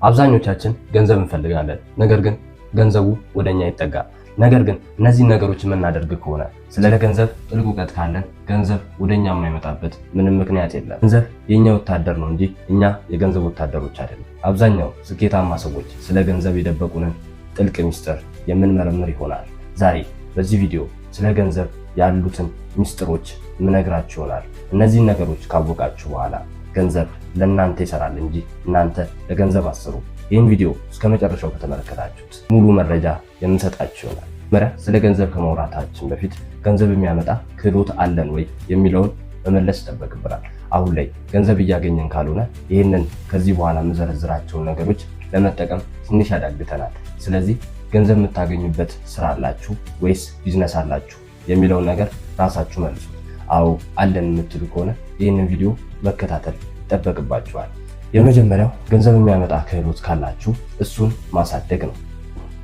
አብዛኞቻችን ገንዘብ እንፈልጋለን፣ ነገር ግን ገንዘቡ ወደኛ ይጠጋል። ነገር ግን እነዚህ ነገሮች የምናደርግ ከሆነ ስለ ገንዘብ ጥልቅ እውቀት ካለን ገንዘብ ወደኛ የማይመጣበት ምንም ምክንያት የለም። ገንዘብ የኛ ወታደር ነው እንጂ እኛ የገንዘብ ወታደሮች አይደለም። አብዛኛው ስኬታማ ሰዎች ስለ ገንዘብ የደበቁንን ጥልቅ ሚስጥር የምንመረምር ይሆናል። ዛሬ በዚህ ቪዲዮ ስለ ገንዘብ ያሉትን ሚስጥሮች ምነግራችሁ ይሆናል። እነዚህን ነገሮች ካወቃችሁ በኋላ ገንዘብ ለእናንተ ይሰራል እንጂ እናንተ ለገንዘብ አስሩ። ይህን ቪዲዮ እስከ መጨረሻው ከተመለከታችሁት ሙሉ መረጃ የምሰጣችሁ ይሆናል። መጀመሪያ ስለ ገንዘብ ከማውራታችን በፊት ገንዘብ የሚያመጣ ክህሎት አለን ወይ የሚለውን መመለስ ይጠበቅብናል። አሁን ላይ ገንዘብ እያገኘን ካልሆነ ይህንን ከዚህ በኋላ የምዘረዝራቸውን ነገሮች ለመጠቀም ትንሽ ያዳግተናል። ስለዚህ ገንዘብ የምታገኙበት ስራ አላችሁ ወይስ ቢዝነስ አላችሁ የሚለውን ነገር ራሳችሁ መልሱ። አዎ አለን የምትሉ ከሆነ ይህንን ቪዲዮ መከታተል ይጠበቅባችኋል። የመጀመሪያው ገንዘብ የሚያመጣ ክህሎት ካላችሁ እሱን ማሳደግ ነው።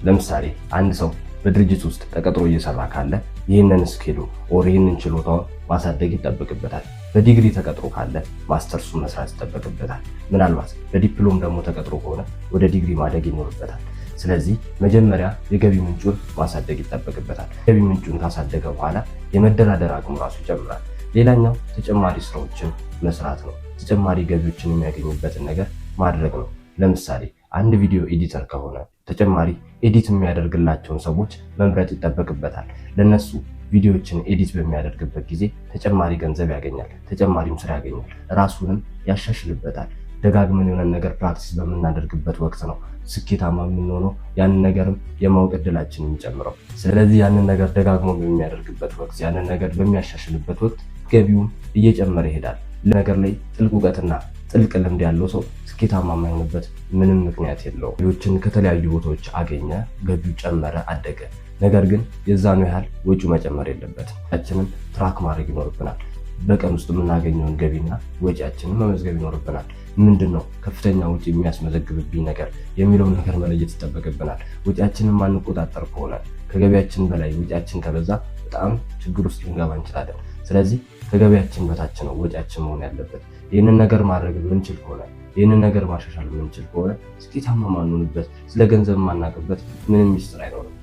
ለምሳሌ አንድ ሰው በድርጅት ውስጥ ተቀጥሮ እየሰራ ካለ ይህንን ስኪሉ ኦር ይህንን ችሎታውን ማሳደግ ይጠበቅበታል። በዲግሪ ተቀጥሮ ካለ ማስተርሱን መስራት ይጠበቅበታል። ምናልባት በዲፕሎም ደግሞ ተቀጥሮ ከሆነ ወደ ዲግሪ ማደግ ይኖርበታል። ስለዚህ መጀመሪያ የገቢ ምንጩን ማሳደግ ይጠበቅበታል። ገቢ ምንጩን ካሳደገ በኋላ የመደራደር አቅሙ ራሱ ይጨምራል። ሌላኛው ተጨማሪ ስራዎችን መስራት ነው። ተጨማሪ ገቢዎችን የሚያገኙበትን ነገር ማድረግ ነው። ለምሳሌ አንድ ቪዲዮ ኤዲተር ከሆነ ተጨማሪ ኤዲት የሚያደርግላቸውን ሰዎች መምረጥ ይጠበቅበታል። ለነሱ ቪዲዮዎችን ኤዲት በሚያደርግበት ጊዜ ተጨማሪ ገንዘብ ያገኛል፣ ተጨማሪም ስራ ያገኛል፣ ራሱንም ያሻሽልበታል። ደጋግመን የሆነ ነገር ፕራክቲስ በምናደርግበት ወቅት ነው ስኬታማ የምንሆነው፣ ያንን ነገርም የማወቅ እድላችን የሚጨምረው። ስለዚህ ያንን ነገር ደጋግሞ በሚያደርግበት ወቅት፣ ያንን ነገር በሚያሻሽልበት ወቅት ገቢውም እየጨመረ ይሄዳል። ለነገር ላይ ጥልቅ እውቀትና ጥልቅ ልምድ ያለው ሰው ስኬታማ የማይሆንበት ምንም ምክንያት የለውም። ገቢዎችን ከተለያዩ ቦታዎች አገኘ፣ ገቢው ጨመረ፣ አደገ። ነገር ግን የዛኑ ያህል ወጪው መጨመር የለበትም። ወጪያችንን ትራክ ማድረግ ይኖርብናል። በቀን ውስጥ የምናገኘውን ገቢና ወጪያችንን መመዝገብ ይኖርብናል። ምንድን ነው ከፍተኛ ወጪ የሚያስመዘግብብኝ ነገር የሚለውን ነገር መለየት ይጠበቅብናል። ወጪያችንን ማንቆጣጠር ከሆነ ከገቢያችን በላይ ወጪያችን ከበዛ በጣም ችግር ውስጥ ልንገባ እንችላለን። ስለዚህ ከገቢያችን በታች ነው ወጪያችን መሆን ያለበት። ይህንን ነገር ማድረግ የምንችል ከሆነ፣ ይህንን ነገር ማሻሻል የምንችል ከሆነ ስኬታማ ማንሆንበት፣ ስለ ገንዘብ ማናውቅበት ምንም ሚስጥር አይኖርም።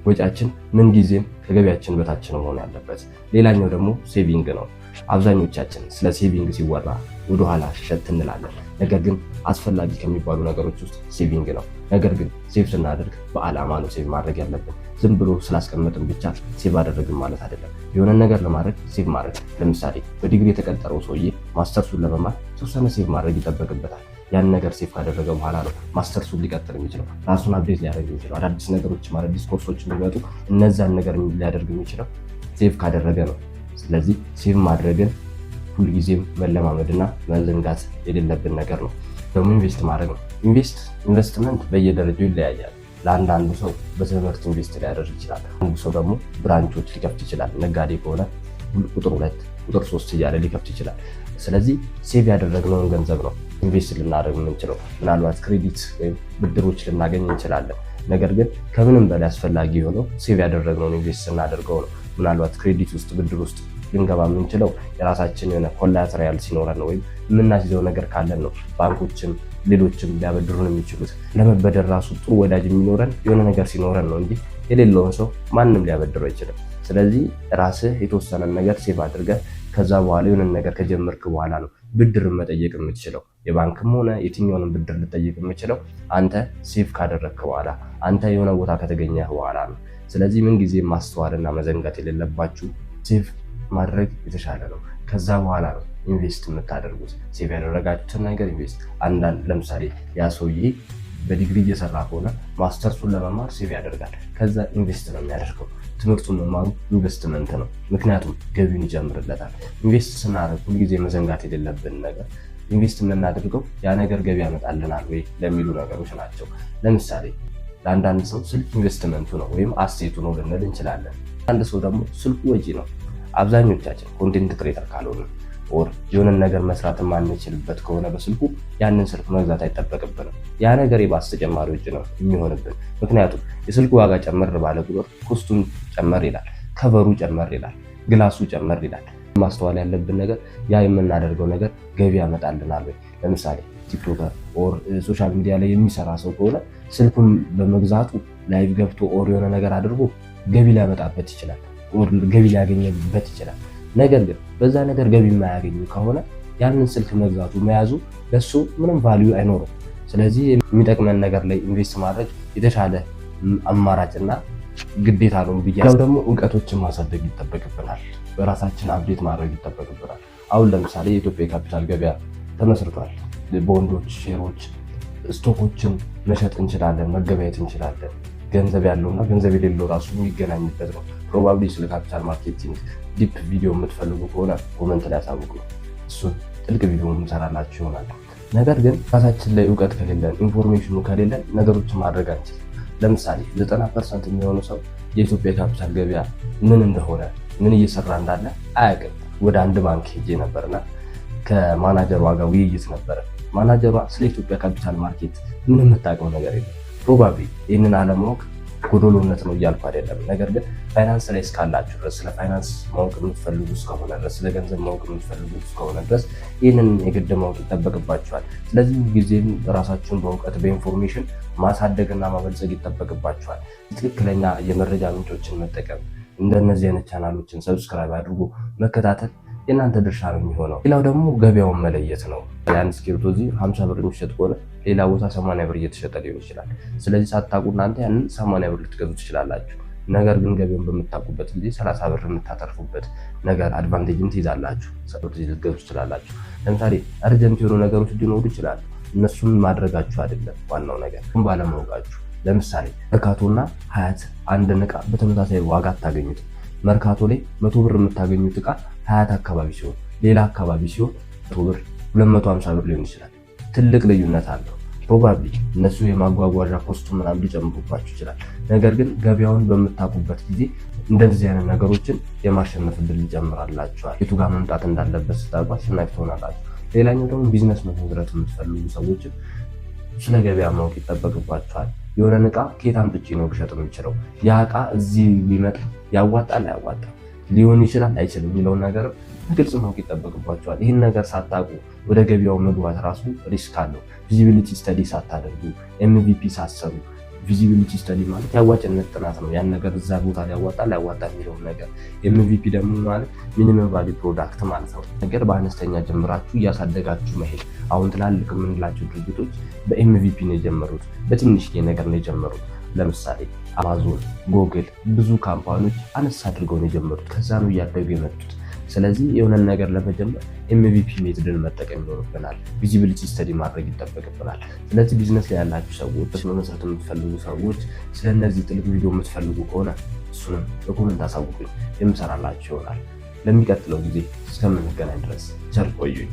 ወጪያችን ምንጊዜም ከገቢያችን በታች ነው መሆን ያለበት። ሌላኛው ደግሞ ሴቪንግ ነው። አብዛኞቻችን ስለ ሴቪንግ ሲወራ ወደኋላ ሸት እንላለን። ነገር ግን አስፈላጊ ከሚባሉ ነገሮች ውስጥ ሴቪንግ ነው። ነገር ግን ሴቭ ስናደርግ በዓላማ ነው ሴቭ ማድረግ ያለብን። ዝም ብሎ ስላስቀመጥን ብቻ ሴቭ አደረግን ማለት አይደለም። የሆነ ነገር ለማድረግ ሴቭ ማድረግ፣ ለምሳሌ በዲግሪ የተቀጠረው ሰውዬ ማስተርሱን ለመማር የተወሰነ ሴቭ ማድረግ ይጠበቅበታል። ያን ነገር ሴቭ ካደረገ በኋላ ነው ማስተርሱን ሊቀጥል የሚችለው፣ ራሱን አፕዴት ሊያደርግ የሚችለው። አዳዲስ ነገሮችም አዳዲስ ኮርሶች የሚመጡ እነዛን ነገር ሊያደርግ የሚችለው ሴቭ ካደረገ ነው። ስለዚህ ሴቭ ማድረግን ሁልጊዜም መለማመድና መዘንጋት የሌለብን ነገር ነው። ደግሞ ኢንቨስት ማድረግ ነው። ኢንቨስትመንት በየደረጃው ይለያያል። ለአንዳንዱ ሰው በትምህርት ኢንቨስት ሊያደርግ ይችላል። አንዱ ሰው ደግሞ ብራንቾች ሊከፍት ይችላል። ነጋዴ ከሆነ ቁጥር 2 ቁጥር 3 እያለ ሊከፍት ይችላል። ስለዚህ ሴቭ ያደረግነውን ገንዘብ ነው ኢንቨስት ልናደርግ የምንችለው። ምናልባት ክሬዲት ወይም ብድሮች ልናገኝ እንችላለን። ነገር ግን ከምንም በላይ አስፈላጊ የሆነው ሴቭ ያደረግነውን ኢንቨስት ስናደርገው ነው። ምናልባት ክሬዲት ውስጥ ብድር ውስጥ ልንገባ የምንችለው የራሳችን የሆነ ኮላተራል ሲኖረን ነው፣ ወይም የምናስይዘው ነገር ካለን ነው። ባንኮችም ሌሎችም ሊያበድሩን የሚችሉት ለመበደር ራሱ ጥሩ ወዳጅ የሚኖረን የሆነ ነገር ሲኖረን ነው እንጂ የሌለውን ሰው ማንም ሊያበድረው አይችልም። ስለዚህ ራስህ የተወሰነን ነገር ሴቭ አድርገህ ከዛ በኋላ የሆነን ነገር ከጀመርክ በኋላ ነው ብድርን መጠየቅ የምትችለው። የባንክም ሆነ የትኛውንም ብድር ልጠይቅ የምችለው አንተ ሴቭ ካደረግክ በኋላ፣ አንተ የሆነ ቦታ ከተገኘህ በኋላ ነው። ስለዚህ ምንጊዜ ማስተዋልና መዘንጋት የሌለባችሁ ሴቭ ማድረግ የተሻለ ነው። ከዛ በኋላ ነው ኢንቨስት የምታደርጉት። ሴቭ ያደረጋችሁትን ነገር ኢንቨስት። አንዳንድ ለምሳሌ ያ ሰውዬ በዲግሪ እየሰራ ከሆነ ማስተርሱን ለመማር ሴቭ ያደርጋል። ከዛ ኢንቨስት ነው የሚያደርገው። ትምህርቱን መማሩ ኢንቨስትመንት ነው፣ ምክንያቱም ገቢውን ይጨምርለታል። ኢንቨስት ስናደርግ ሁልጊዜ መዘንጋት የሌለብን ነገር ኢንቨስት የምናደርገው ያ ነገር ገቢ ያመጣልናል ወይ ለሚሉ ነገሮች ናቸው። ለምሳሌ ለአንዳንድ ሰው ስልክ ኢንቨስትመንቱ ነው ወይም አሴቱ ነው ልንል እንችላለን። አንድ ሰው ደግሞ ስልኩ ወጪ ነው። አብዛኞቻችን ኮንቴንት ክሬተር ካልሆነ ኦር የሆነን ነገር መስራት የማንችልበት ከሆነ በስልኩ ያንን ስልክ መግዛት አይጠበቅብንም። ያ ነገር የባሰ ተጨማሪ ወጪ ነው የሚሆንብን። ምክንያቱም የስልኩ ዋጋ ጨመር ባለ ቁጥር ኮስቱም ጨመር ይላል፣ ከቨሩ ጨመር ይላል፣ ግላሱ ጨመር ይላል። ማስተዋል ያለብን ነገር ያ የምናደርገው ነገር ገቢ ያመጣልናል ወይ? ለምሳሌ ቲክቶከር ኦር ሶሻል ሚዲያ ላይ የሚሰራ ሰው ከሆነ ስልኩን በመግዛቱ ላይቭ ገብቶ ኦር የሆነ ነገር አድርጎ ገቢ ሊያመጣበት ይችላል፣ ኦር ገቢ ሊያገኝበት ይችላል። ነገር ግን በዛ ነገር ገቢ የማያገኙ ከሆነ ያንን ስልክ መግዛቱ መያዙ ለሱ ምንም ቫልዩ አይኖርም። ስለዚህ የሚጠቅመን ነገር ላይ ኢንቨስት ማድረግ የተሻለ አማራጭና ግዴታ ነው ብያለሁ። ደግሞ እውቀቶችን ማሳደግ ይጠበቅብናል፣ በራሳችን አፕዴት ማድረግ ይጠበቅብናል። አሁን ለምሳሌ የኢትዮጵያ የካፒታል ገበያ ተመስርቷል። ቦንዶች፣ ሼሮች፣ ስቶኮችን መሸጥ እንችላለን፣ መገበያየት እንችላለን። ገንዘብ ያለውና ገንዘብ የሌለው ራሱ የሚገናኝበት ነው። ፕሮባብሊ ስለ ካፒታል ማርኬቲንግ ዲፕ ቪዲዮ የምትፈልጉ ከሆነ ኮመንት ላይ ያሳውቁ፣ እሱን ጥልቅ ቪዲዮ እንሰራላችሁ ይሆናል። ነገር ግን ራሳችን ላይ እውቀት ከሌለን፣ ኢንፎርሜሽኑ ከሌለን ነገሮችን ማድረግ አንችልም። ለምሳሌ 90% የሚሆኑ ሰው የኢትዮጵያ ካፒታል ገበያ ምን እንደሆነ ምን እየሰራ እንዳለ አያውቅም። ወደ አንድ ባንክ ሄጄ ነበርና ከማናጀሯ ጋር ውይይት ነበረ። ማናጀሯ ስለ ኢትዮጵያ ካፒታል ማርኬት ምንም የምታውቀው ነገር የለም። ፕሮባብሊ ይህንን አለማወቅ ጎዶሎነት ነው እያልኩ አይደለም። ነገር ግን ፋይናንስ ላይ እስካላችሁ ድረስ፣ ስለ ፋይናንስ ማወቅ የምትፈልጉ እስከሆነ ድረስ፣ ስለ ገንዘብ ማወቅ የምትፈልጉ እስከሆነ ድረስ ይህንን የግድ ማወቅ ይጠበቅባችኋል። ስለዚህ ጊዜም ራሳችሁን በእውቀት በኢንፎርሜሽን ማሳደግና ማበልጸግ ይጠበቅባችኋል። ትክክለኛ የመረጃ ምንጮችን መጠቀም፣ እንደነዚህ አይነት ቻናሎችን ሰብስክራይብ አድርጎ መከታተል የእናንተ ድርሻ ነው የሚሆነው። ሌላው ደግሞ ገበያውን መለየት ነው። የአንድ እስክሪብቶ እዚህ 50 ብር የሚሸጥ ከሆነ ሌላ ቦታ 80 ብር እየተሸጠ ሊሆን ይችላል። ስለዚህ ሳታውቁ እናንተ ያንን 80 ብር ልትገዙ ትችላላችሁ። ነገር ግን ገበያውን በምታውቁበት ጊዜ 30 ብር የምታተርፉበት ነገር አድቫንቴጅን ትይዛላችሁ፣ ልትገዙ ትችላላችሁ። ለምሳሌ አርጀንት የሆኑ ነገሮች ሊኖሩ ይችላሉ። እነሱን ማድረጋችሁ አይደለም ዋናው ነገር፣ ባለማወቃችሁ። ለምሳሌ መርካቶና ሀያት አንድን ዕቃ በተመሳሳይ ዋጋ አታገኙት። መርካቶ ላይ 100 ብር የምታገኙት ዕቃ ሀያት አካባቢ ሲሆን ሌላ አካባቢ ሲሆን 100 ብር 250 ብር ሊሆን ይችላል። ትልቅ ልዩነት አለው። ፕሮባብሊ እነሱ የማጓጓዣ ኮስቱ ምናምን ሊጨምሩባችሁ ይችላል። ነገር ግን ገበያውን በምታውቁበት ጊዜ እንደዚህ አይነት ነገሮችን የማሸነፍ እድል ይጨምራላችኋል። የቱ ጋር መምጣት እንዳለበት ስታውቁ አሸናፊ ትሆናላችሁ። ሌላኛው ደግሞ ቢዝነስ መመስረት የምትፈልጉ ሰዎችን ስለ ገበያ ማወቅ ይጠበቅባችኋል። የሆነን ዕቃ ከየት አምጥቼ ነው ልሸጥ የምችለው? ያ ዕቃ እዚህ ቢመጣ ያዋጣል አያዋጣም፣ ሊሆን ይችላል አይችልም የሚለውን ነገር ግልጽ ማወቅ ይጠበቅባቸዋል። ይህን ነገር ሳታውቁ ወደ ገበያው መግባት ራሱ ሪስክ አለው። ቪዚቢሊቲ ስተዲ ሳታደርጉ፣ MVP ሳትሰሩ። ቪዚቢሊቲ ስተዲ ማለት ያዋጭነት ጥናት ነው። ያን ነገር እዛ ቦታ ሊያዋጣል ላያዋጣል የሚለውን ነገር። MVP ደግሞ ማለት ሚኒመም ቫሊ ፕሮዳክት ማለት ነው። ነገር በአነስተኛ ጀምራችሁ እያሳደጋችሁ መሄድ። አሁን ትላልቅ የምንላቸው ድርጅቶች በMVP ነው የጀመሩት፣ በትንሽዬ ነገር ነው የጀመሩት። ለምሳሌ አማዞን፣ ጎግል፣ ብዙ ካምፓኒዎች አነስ አድርገው ነው የጀመሩት። ከዛ ነው እያደጉ የመጡት። ስለዚህ የሆነን ነገር ለመጀመር MVP ሜትድን መጠቀም ይኖርብናል። ቪዚቢሊቲ ስተዲ ማድረግ ይጠበቅብናል። ስለዚህ ቢዝነስ ላይ ያላችሁ ሰዎች፣ መመስረት የምትፈልጉ ሰዎች፣ ስለነዚህ ጥልቅ ቪዲዮ የምትፈልጉ ከሆነ እሱንም በኮሜንት አሳውቁኝ፣ የምሰራላችሁ ይሆናል። ለሚቀጥለው ጊዜ እስከምንገናኝ ድረስ ቸር ቆዩኝ።